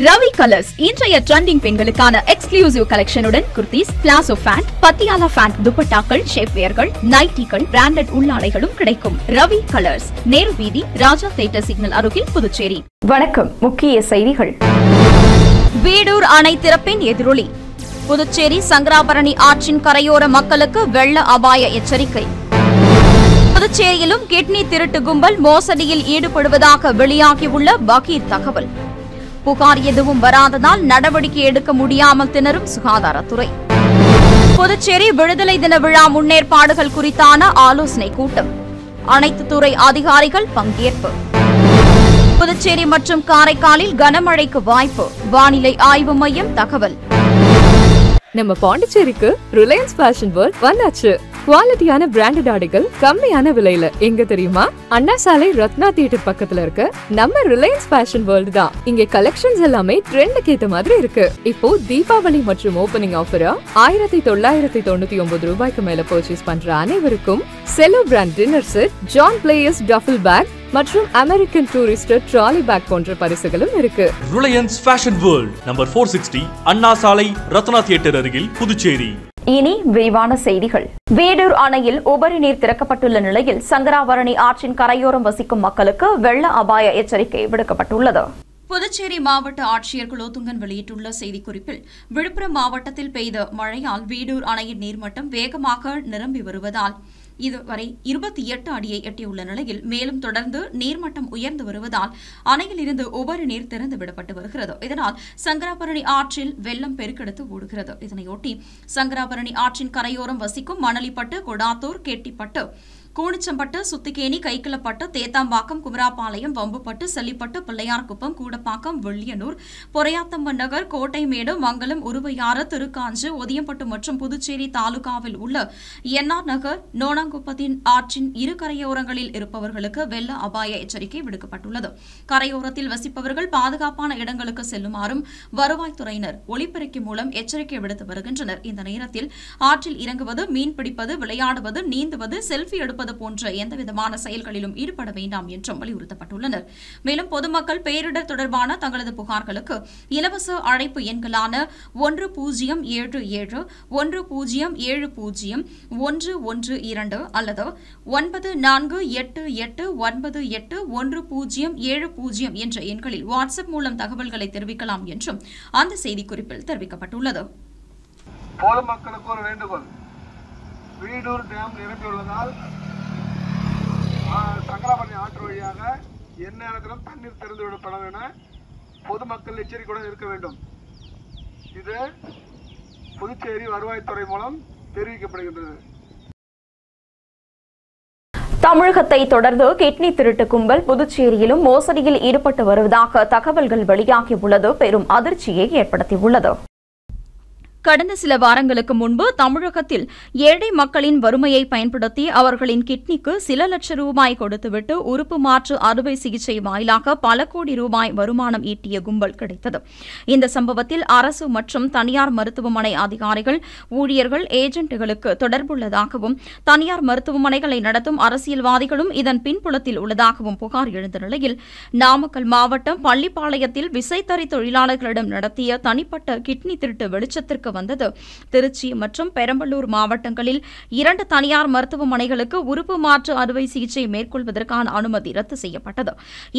Ravi colours இன்றைய trending பெண்களுக்கான exclusive கலெக்ஷனுடன் kurtis, palazzo pant, Patiala pant, துப்பட்டாக்கள், ஷேப்வேர்கள், நைட்டிகள், பிராண்டட் உள்ளாடைகளும் கிடைக்கும். ரவி கலர்ஸ், நேரு வீதி, ராஜா தியேட்டர் சிக்னல் அருகில், புதுச்சேரி. வணக்கம். முக்கிய செய்திகள். வீடூர் அணை திறப்பின் எதிரொலி. புதுச்சேரி சங்கராபரணி ஆற்றின் கரையோர மக்களுக்கு வெள்ள அபாய எச்சரிக்கை. புதுச்சேரியிலும் கிட்னி திருட்டு கும்பல் மோசடியில் ஈடுபடுவதாக வெளியாகியுள்ள பகீர் தகவல். புகார் எதுவும் வராததால் நடவடிக்கை எடுக்க முடியாமல் திணறும் சுகாதாரத்துறை. புதுச்சேரி விடுதலை தின விழா முன்னேற்பாடுகள் குறித்தான ஆலோசனை கூட்டம். அனைத்து துறை அதிகாரிகள் பங்கேற்பு. புதுச்சேரி மற்றும் காரைக்காலில் கனமழைக்கு வாய்ப்பு. வானிலை ஆய்வு மையம் தகவல். நம்ம பாண்டிச்சேரிக்கு ரிலையன்ஸ் ஃபேஷன் வேர்ல்ட் வந்தாச்சு. குவாலிட்டியான பிராண்டட் ஆடைகள் கம்மியான விலையில. எங்க தெரியுமா? அண்ணா சாலை ரத்னா தியேட்டர் பக்கத்துல இருக்க நம்ம ரிலையன்ஸ் ஃபேஷன் வேர்ல்ட் தான். இங்க கலெக்ஷன்ஸ் எல்லாமே ட்ரெண்டுக்கு ஏத்த மாதிரி இருக்கு. இப்போ தீபாவளி மற்றும் ஓபனிங் ஆஃபரா 1999 ரூபாய்க்கு மேல பர்ச்சேஸ் பண்ற அனைவருக்கும் Cello brand dinner set, John Players duffel bag மற்றும் அமெரிக்கன் டூரிஸ்டர் ட்ராலி பேக் போன்ற பரிசுகளும் இருக்கு. Reliance fashion world, number 460, Anna Salai, Ratna theatre அருகில், புதுச்சேரி. இனி விரிவான செய்திகள். வீடூர் அணையில் உபரி நீர் திறக்கப்பட்டுள்ள நிலையில் சங்கராபரணி ஆற்றின் கரையோரம் வசிக்கும் மக்களுக்கு வெள்ள அபாய எச்சரிக்கை விடுக்கப்பட்டுள்ளது. புதுச்சேரி மாவட்ட ஆட்சியர் குலோத்துங்கன் வெளியிட்டுள்ள செய்திக்குறிப்பில், விழுப்புரம் மாவட்டத்தில் பெய்த மழையால் வீடூர் அணையின் நீர்மட்டம் வேகமாக நிரம்பி வருவதால் இதுவரை 28 அடியை எட்டியுள்ள நிலையில் மேலும் தொடர்ந்து நீர்மட்டம் உயர்ந்து வருவதால் அணையில் இருந்து உபரி நீர் திறந்து விடப்பட்டு வருகிறது. இதனால் சங்கராபரணி ஆற்றில் வெள்ளம் பெருக்கெடுத்து ஓடுகிறது. இதனையொட்டி சங்கராபரணி ஆற்றின் கரையோரம் வசிக்கும் மணலிப்பட்டு, கொடாத்தூர், கெட்டிப்பட்டு, கூனிச்சம்பட்டு, சுத்திகேணி, கைக்கிளப்பட்டு, தேத்தாம்பாக்கம், குமராபாளையம், வம்புப்பட்டு, செல்லிப்பட்டு, பிள்ளையார்குப்பம், கூடப்பாக்கம், வெள்ளியனூர், பொறையாத்தம்மன் நகர், கோட்டைமேடு, மங்கலம், உருவையாறு, திருக்காஞ்சு, ஒதியம்பட்டு மற்றும் புதுச்சேரி தாலுகாவில் உள்ள என்ஆர் நகர், நோனாங்குப்பத்தின் ஆற்றின் இரு கரையோரங்களில் இருப்பவர்களுக்கு வெள்ள அபாய எச்சரிக்கை விடுக்கப்பட்டுள்ளது. கரையோரத்தில் வசிப்பவர்கள் பாதுகாப்பான இடங்களுக்கு செல்லுமாறும் வருவாய்த்துறையினர் ஒலிபெருக்கி மூலம் எச்சரிக்கை விடுத்து வருகின்றனர். இந்த நேரத்தில் ஆற்றில் இறங்குவது, மீன் பிடிப்பது, விளையாடுவது, நீந்துவது, செல்ஃபி எடுப்பது போன்ற எந்தவிதமான செயல்களிலும் ஈடுபட வேண்டாம் என்றும் வலியுறுத்தப்பட்டுள்ளனர். மேலும் பொதுமக்கள் பேரிடர் தொடர்பான தங்களது புகார்களுக்கு இலவச அழைப்பு எண்களான 1077 1070 112 அல்லது 9488981070 என்ற எண்களில் வாட்ஸ்அப் மூலம் தகவல்களை தெரிவிக்கலாம் என்றும் அந்த செய்திக்குறிப்பில் தெரிவிக்கப்பட்டுள்ளது. பொதுமக்களுக்கு ஒரு வேண்டுகோள். வீடூர் டேம் நிரம்பி உள்ளதால் சங்கராபரணி ஆற்று வழியாக எந்நேரத்திலும் தண்ணீர் திறந்து விடப்படும் என பொதுமக்கள் எச்சரிக்கையுடன் இருக்க வேண்டும். இது புதுச்சேரி வருவாய்த்துறை மூலம் தெரிவிக்கப்படுகின்றது. தமிழகத்தை தொடர்ந்து கிட்னி திருட்டு கும்பல் புதுச்சேரியிலும் மோசடியில் ஈடுபட்டு வருவதாக தகவல்கள் வெளியாகியுள்ளது பெரும் அதிர்ச்சியை ஏற்படுத்தியுள்ளது. கடந்த சில வாரங்களுக்கு முன்பு தமிழகத்தில் ஏழை மக்களின் வறுமையை பயன்படுத்தி அவர்களின் கிட்னிக்கு சில லட்சம் ரூபாய் கொடுத்துவிட்டு உறுப்பு மாற்று அறுவை சிகிச்சை வாயிலாக பல கோடி ரூபாய் வருமானம் ஈட்டிய கும்பல் கிடைத்தது. இந்த சம்பவத்தில் அரசு மற்றும் தனியார் மருத்துவமனை அதிகாரிகள், ஊழியர்கள், ஏஜென்ட்டுகளுக்கு தொடர்புள்ளதாகவும் தனியார் மருத்துவமனைகளை நடத்தும் அரசியல்வாதிகளும் இதன் பின்புலத்தில் உள்ளதாகவும் புகார் எழுந்த நிலையில் நாமக்கல் மாவட்டம் பள்ளிப்பாளையத்தில் விசைத்தறி தொழிலாளர்களிடம் நடத்திய தனிப்பட்ட கிட்னி திருட்டு வெளிச்சத்திற்கு வந்தது. திருச்சி மற்றும் பெரம்பலூர் மாவட்டங்களில் 2 தனியார் மருத்துவமனைகளுக்கு உறுப்பு மாற்று அறுவை சிகிச்சை மேற்கொள்வதற்கான அனுமதி ரத்து செய்யப்பட்டது.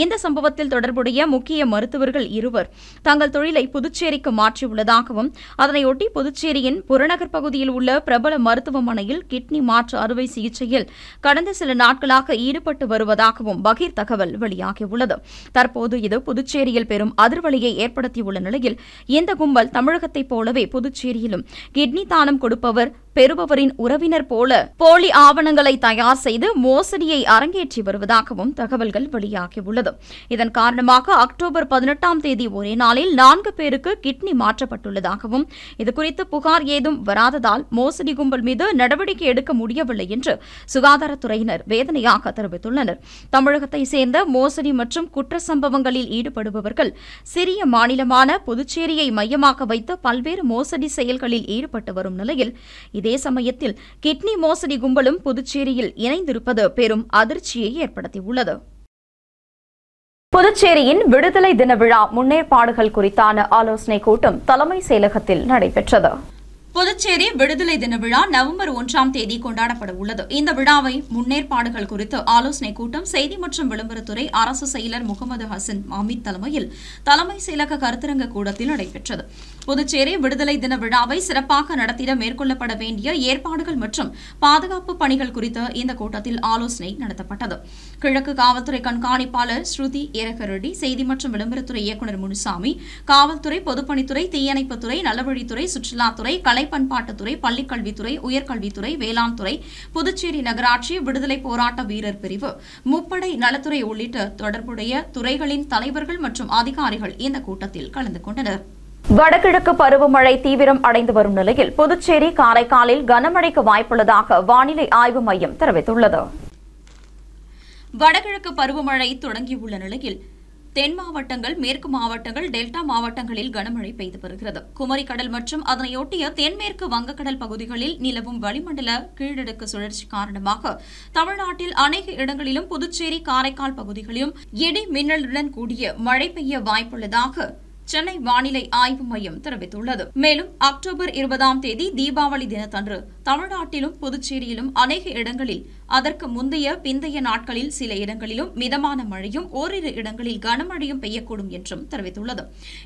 இந்த சம்பவத்தில் தொடர்புடைய முக்கிய மருத்துவர்கள் 2 தங்கள் தொழிலை புதுச்சேரிக்கு மாற்றியுள்ளதாகவும் அதனையொட்டி புதுச்சேரியின் புறநகர் பகுதியில் உள்ள பிரபல மருத்துவமனையில் கிட்னி மாற்று அறுவை சிகிச்சையில் கடந்த சில நாட்களாக ஈடுபட்டு வருவதாகவும் பகீர் தகவல் வெளியாகியுள்ளது. தற்போது இது புதுச்சேரியில் பெரும் அதிர்வலியை ஏற்படுத்தியுள்ள நிலையில் இந்த கும்பல் தமிழகத்தைப் போலவே புதுச்சேரியிலும் கிட்னி தானம் கொடுப்பவர் பெறுபவரின் உறவினர் போல போலி ஆவணங்களை தயார் செய்து மோசடியை அரங்கேற்றி வருவதாகவும் தகவல்கள் வெளியாகியுள்ளது. இதன் காரணமாக அக்டோபர் 18ஆம் தேதி ஒரே நாளில் 4 பேருக்கு கிட்னி மாற்றப்பட்டுள்ளதாகவும் இதுகுறித்து புகார் ஏதும் வராததால் மோசடி கும்பல் மீது நடவடிக்கை எடுக்க முடியவில்லை என்று சுகாதாரத்துறையினர் வேதனையாக தெரிவித்துள்ளனர். தமிழகத்தை சேர்ந்த மோசடி மற்றும் குற்ற சம்பவங்களில் ஈடுபடுபவர்கள் சிறிய மாநிலமான புதுச்சேரியை மையமாக வைத்து பல்வேறு மோசடி செயல்களில் ஈடுபட்டு வரும் நிலையில் இதே சமயத்தில் கிட்னி மோசடி கும்பலும் புதுச்சேரியில் இணைந்திருப்பது பெரும் அதிர்ச்சியை ஏற்படுத்தியுள்ளது. புதுச்சேரியின் விடுதலை தின விழா முன்னேற்பாடுகள் குறித்தான ஆலோசனைக் கூட்டம் தலைமைச் செயலகத்தில் நடைபெற்றது. புதுச்சேரி விடுதலை தின விழா நவம்பர் 1ஆம் தேதி கொண்டாடப்பட உள்ளது. இந்த விழாவை முன்னேற்பாடுகள் குறித்து ஆலோசனைக் கூட்டம் செய்தி மற்றும் விளம்பரத்துறை அரசு செயலர் முகமது ஹசன் மாமித் தலைமையில் தலைமை செயலக கருத்தரங்க கூடத்தில் நடைபெற்றது. புதுச்சேரி விடுதலை தின விழாவை சிறப்பாக நடத்திட மேற்கொள்ளப்பட வேண்டிய ஏற்பாடுகள் மற்றும் பாதுகாப்பு பணிகள் குறித்து இந்த கூட்டத்தில் ஆலோசனை நடத்தப்பட்டது. கிழக்கு காவல்துறை கண்காணிப்பாளர் ஸ்ருதி ஏரகரெட்டி, செய்தி மற்றும் விளம்பரத்துறை இயக்குநர் முனுசாமி, காவல்துறை, பொதுப்பணித்துறை, தீயணைப்புத்துறை, நலவழித்துறை, சுற்றுலாத்துறை, கலை பண்பாட்டுத்துறை, பள்ளிக்கல்வித்துறை, உயர்கல்வித்துறை, வேளாண் துறை, புதுச்சேரி நகராட்சி, விடுதலை போராட்ட வீரர் பிரிவு, முப்படை நலத்துறை உள்ளிட்ட தொடர்புடைய துறைகளின் தலைவர்கள் மற்றும் அதிகாரிகள் இந்த கூட்டத்தில் கலந்து கொண்டனர். வடகிழக்கு பருவமழை தீவிரம் அடைந்து வரும் நிலையில் புதுச்சேரி, காரைக்காலில் கனமழைக்கு வாய்ப்புள்ளதாக வானிலை ஆய்வு மையம் தெரிவித்துள்ளது. வடகிழக்கு பருவமழை தொடங்கியுள்ள நிலையில் தென் மாவட்டங்கள், மேற்கு மாவட்டங்கள், டெல்டா மாவட்டங்களில் கனமழை பெய்து வருகிறது. குமரிக்கடல் மற்றும் அதனையொட்டிய தென்மேற்கு வங்கக்கடல் பகுதிகளில் நிலவும் வளிமண்டல கீழடுக்கு சுழற்சி காரணமாக தமிழ்நாட்டில் அநேக இடங்களிலும், புதுச்சேரி, காரைக்கால் பகுதிகளிலும் இடி மின்னலுடன் கூடிய மழை பெய்ய வாய்ப்புள்ளதாக சென்னை வானிலை ஆய்வு மையம் தெரிவித்துள்ளது. மேலும் அக்டோபர் 20ஆம் தேதி தீபாவளி தினத்தன்று தமிழ்நாட்டிலும் புதுச்சேரியிலும் அநேக இடங்களில், அதற்கு முந்தைய பிந்தைய நாட்களில் சில இடங்களிலும் மிதமான மழையும், ஓரிரு இடங்களில் கனமழையும் பெய்யக்கூடும் என்றும் தெரிவித்துள்ளது.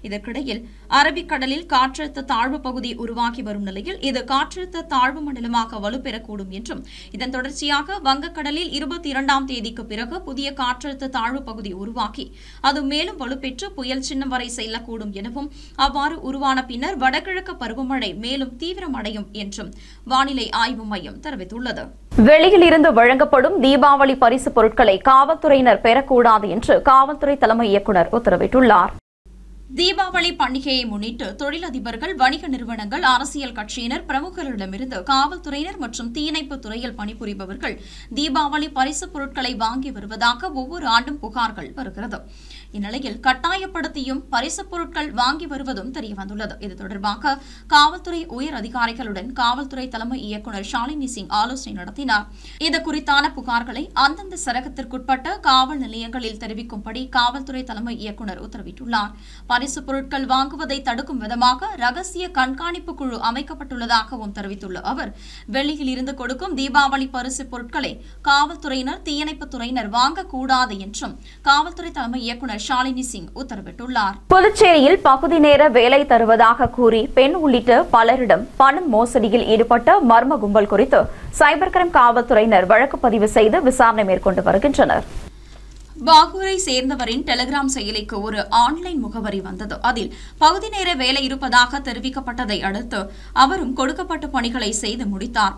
இதற்கிடையில் அரபிக்கடலில் காற்றழுத்த தாழ்வு பகுதி உருவாகி வரும் நிலையில் இது காற்றழுத்த தாழ்வு மண்டலமாக வலுப்பெறக்கூடும் என்றும், இதன் தொடர்ச்சியாக வங்கக்கடலில் 22ஆம் தேதிக்கு பிறகு புதிய காற்றழுத்த தாழ்வு பகுதி உருவாகி அது மேலும் வலுப்பெற்று புயல் சின்னம் வரை செல்லக்கூடும் எனவும், அவ்வாறு உருவான பின்னர் வடகிழக்கு பருவமழை மேலும் தீவிரமடையும் என்றும் வானிலை ஆய்வு மையம் தெரிவித்துள்ளது. வெளியில் இருந்து வழங்கப்படும் தீபாவளி பரிசு பொருட்களை காவல்துறையினர் பெறக்கூடாது என்று காவல்துறை தலைமை இயக்குநர் உத்தரவிட்டுள்ளார். தீபாவளி பண்டிகையை முன்னிட்டு தொழிலதிபர்கள், வணிக நிறுவனங்கள், அரசியல் கட்சியினர், பிரமுகர்களிடமிருந்து காவல்துறையினர் மற்றும் தீயணைப்பு துறையில் பணிபுரிபவர்கள் தீபாவளி பரிசுப் பொருட்களை வாங்கி வருவதாக ஒவ்வொரு ஆண்டும் புகார்கள் வருகிறது. இந்நிலையில் கட்டாயப்படுத்தியும் பரிசுப் பொருட்கள் வாங்கி வருவதும் தெரியவந்துள்ளது. இது தொடர்பாக காவல்துறை உயர் அதிகாரிகளுடன் காவல்துறை தலைமை இயக்குநர் ஷாலினி சிங் ஆலோசனை நடத்தினார். இது குறித்தான புகார்களை அந்தந்த சரகத்திற்குட்பட்ட காவல் நிலையங்களில் தெரிவிக்கும்படி காவல்துறை தலைமை இயக்குநர் உத்தரவிட்டுள்ளார். பரிசுப் பொருட்கள் வாங்குவதை தடுக்கும் விதமாக ரகசிய கண்காணிப்பு குழு அமைக்கப்பட்டுள்ளதாகவும் தெரிவித்துள்ள அவர், வெளியில் இருந்து கொடுக்கும் தீபாவளி பரிசுப் பொருட்களை காவல்துறையினர், தீயணைப்புத் துறையினர் வாங்கக்கூடாது என்றும் காவல்துறை தலைமை இயக்குநர் ஷாலினி சிங் உத்தரவிட்டுள்ளார். புதுச்சேரியில் பகுதி நேர வேலை தருவதாக கூறி பெண் உள்ளிட்ட பலரிடம் பணம் மோசடியில் ஈடுபட்ட மர்ம கும்பல் குறித்து சைபர் கிரைம் காவல்துறையினர் வழக்கு பதிவு செய்து விசாரணை மேற்கொண்டு வருகின்றனர். பாகூரை சேர்ந்தவரின் டெலிகிராம் செயலிக்கு ஒரு ஆன்லைன் முகவரி வந்தது. அதில் பகுதி நேர வேலை இருப்பதாக தெரிவிக்கப்பட்டதை அடுத்து அவரும் கொடுக்கப்பட்ட பணிகளை செய்து முடித்தார்.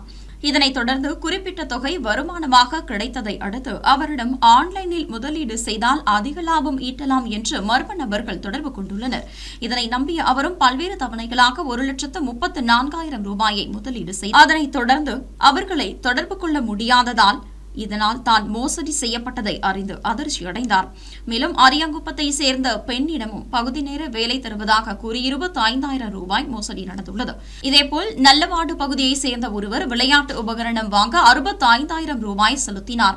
இதனைத் தொடர்ந்து குறிப்பிட்ட தொகை வருமானமாக கிடைத்ததை அடுத்து அவரிடம் ஆன்லைனில் முதலீடு செய்தால் அதிக லாபம் ஈட்டலாம் என்று மர்ம நபர்கள் தொடர்பு கொண்டுள்ளனர். இதனை நம்பிய அவரும் பல்வேறு தவணைகளாக 1,34,000 ரூபாயை முதலீடு செய்தார். அதனைத் தொடர்ந்து அவர்களை தொடர்பு கொள்ள முடியாததால் இதனால் தான் மோசடி செய்யப்பட்டதை அறிந்து அதிர்ச்சியடைந்தார். மேலும் அரியாங்குப்பத்தை சேர்ந்த பெண்ணிடமும் பகுதி நேர வேலை தருவதாக கூறி 25,000 ரூபாய் மோசடி நடந்துள்ளது. இதேபோல் நல்லவாடு பகுதியை சேர்ந்த ஒருவர் விளையாட்டு உபகரணம் வாங்க 65,000 ரூபாய் செலுத்தினார்.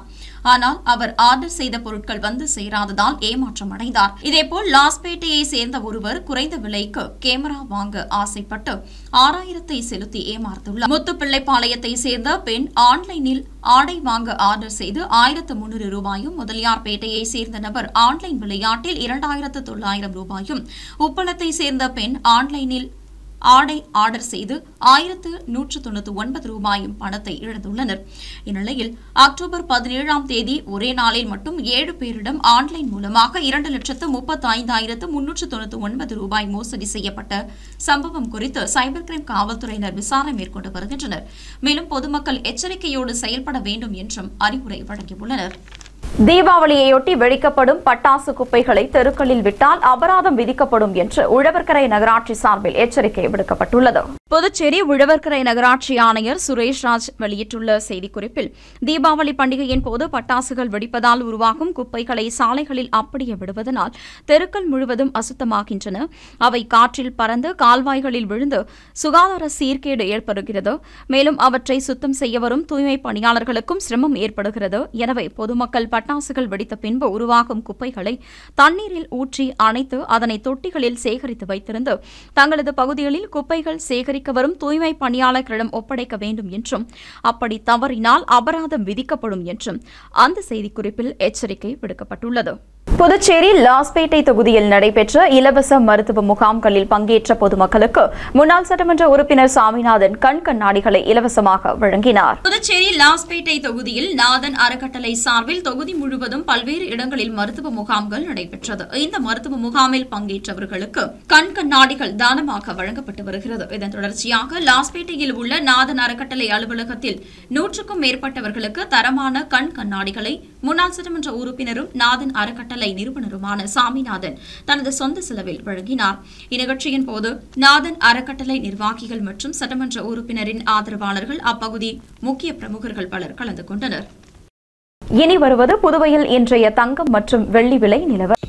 ஆனால் அவர் ஆர்டர் செய்த பொருட்கள் வந்து சேராததால் ஏமாற்றம் அடைந்தார். இதேபோல் லாஸ்பேட்டையை சேர்ந்த ஒருவர் குறைந்த விலைக்கு கேமரா வாங்க ஆசைப்பட்டு 6,000 செலுத்தி ஏமாந்துள்ளார். முத்துப்பிள்ளைப்பாளையத்தை சேர்ந்த பெண் ஆன்லைனில் ஆடை வாங்க ஆர்டர் செய்து 1,300 ரூபாயும், முதலியார்பேட்டையை சேர்ந்த நபர் ஆன்லைன் விளையாட்டில் 2,900 ரூபாயும், உப்பளத்தை சேர்ந்த பெண் ஆன்லைனில் ஆடை ஆர்டர் செய்து 1,199 ரூபாயும் பணத்தை இழந்துள்ளனர். இந்நிலையில் அக்டோபர் 17ஆம் தேதி ஒரே நாளில் மட்டும் 7 பேரிடம் ஆன்லைன் மூலமாக 2,35,399 ரூபாய் மோசடி செய்யப்பட்ட சம்பவம் குறித்து சைபர் கிரைம் காவல்துறையினர் விசாரணை மேற்கொண்டு வருகின்றனர். மேலும் பொதுமக்கள் எச்சரிக்கையோடு செயல்பட வேண்டும் என்றும் அறிவுரை வழங்கியுள்ளனர். தீபாவளியையொட்டி வெடிக்கப்படும் பட்டாசு குப்பைகளை தெருக்களில் விட்டால் அபராதம் விதிக்கப்படும் என்று உழவர்கரை நகராட்சி சார்பில் எச்சரிக்கை விடுக்கப்பட்டுள்ளது. புதுச்சேரி உழவர்கரை நகராட்சி ஆணையர் சுரேஷ்ராஜ் வெளியிட்டுள்ள செய்திக்குறிப்பில் தீபாவளி பண்டிகையின் போது பட்டாசுகள் வெடிப்பதால் உருவாகும் குப்பைகளை சாலைகளில் அப்படியே விடுவதனால் தெருக்கள் முழுவதும் அசுத்தமாகின்றன. அவை காற்றில் பறந்து கால்வாய்களில் விழுந்து சுகாதார சீர்கேடு ஏற்படுகிறது. மேலும் அவற்றை சுத்தம் செய்ய வரும் தூய்மை பணியாளர்களுக்கும் சிரமம் ஏற்படுகிறது. எனவே பொதுமக்கள் பட்டாசுகள் வெடித்த பின்பு உருவாகும் குப்பைகளை தண்ணீரில் ஊற்றி அணைத்து அதனை தொட்டிகளில் சேகரித்து வைத்திருந்து தங்களது பகுதிகளில் குப்பைகள் சேகரிக்க வரும் தூய்மை பணியாளர்களிடம் ஒப்படைக்க வேண்டும் என்றும் அப்படி தவறினால் அபராதம் விதிக்கப்படும் என்றும் அந்த செய்திக்குறிப்பில் எச்சரிக்கை விடுக்கப்பட்டுள்ளது. புதுச்சேரி லாஸ்பேட்டை தொகுதியில் நடைபெற்ற இலவச மருத்துவ முகாம்களில் பங்கேற்ற பொதுமக்களுக்கு முன்னாள் சட்டமன்ற உறுப்பினர் சாமிநாதன் கண் கண்ணாடிகளை இலவசமாக வழங்கினார். புதுச்சேரி லாஸ்பேட்டை தொகுதியில் நாதன் அறக்கட்டளை சார்பில் தொகுதி முழுவதும் பல்வேறு இடங்களில் மருத்துவ முகாம்கள் நடைபெற்றது. இந்த மருத்துவ முகாமில் பங்கேற்றவர்களுக்கு கண் கண்ணாடிகள் தானமாக வழங்கப்பட்டு வருகிறது. இதன் தொடர்ச்சியாக லாஸ்பேட்டையில் உள்ள நாதன் அறக்கட்டளை அலுவலகத்தில் 100க்கும் மேற்பட்டவர்களுக்கு தரமான கண் கண்ணாடிகளை முன்னாள் சட்டமன்ற உறுப்பினரும் நாதன் அறக்கட்டளை நிறுவனருமான சாமிநாதன் தனது சொந்த செலவில் வழங்கினார். இந்நிகழ்ச்சியின் போது நாதன் அறக்கட்டளை நிர்வாகிகள் மற்றும் சட்டமன்ற உறுப்பினரின் ஆதரவாளர்கள், அப்பகுதி முக்கிய பிரமுகர்கள் பலர் கலந்து கொண்டனர். இனி வருவது புதுவையில் இன்றைய தங்கம் மற்றும் வெள்ளி விலை நிலவரம்.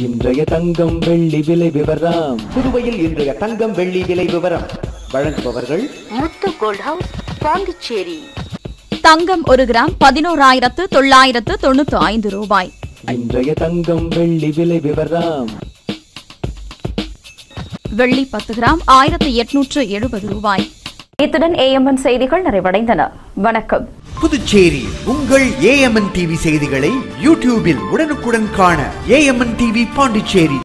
இன்றைய தங்கம் வெள்ளி விலை விவரம். புதுவையில் இன்றைய தங்கம் வெள்ளி விலை விவரம் வழங்குபவர்கள் முத்து கோல்ட் ஹவுஸ், பாண்டிச்சேரி. தங்கம் 1 கிராம் 11,995 ரூபாய். இன்றைய தங்கம் வெள்ளி விலை விவரம். வெள்ளி 10 கிராம் 1870 ரூபாய். இத்துடன் ஏஎம்என் செய்திகள் நிறைவடைந்தன. வணக்கம். புதுச்சேரி உங்கள் ஏஎம்என் டிவி செய்திகளை யூடியூபில் உடனுக்குடன் காண ஏஎம்என் டிவி பாண்டிச்சேரி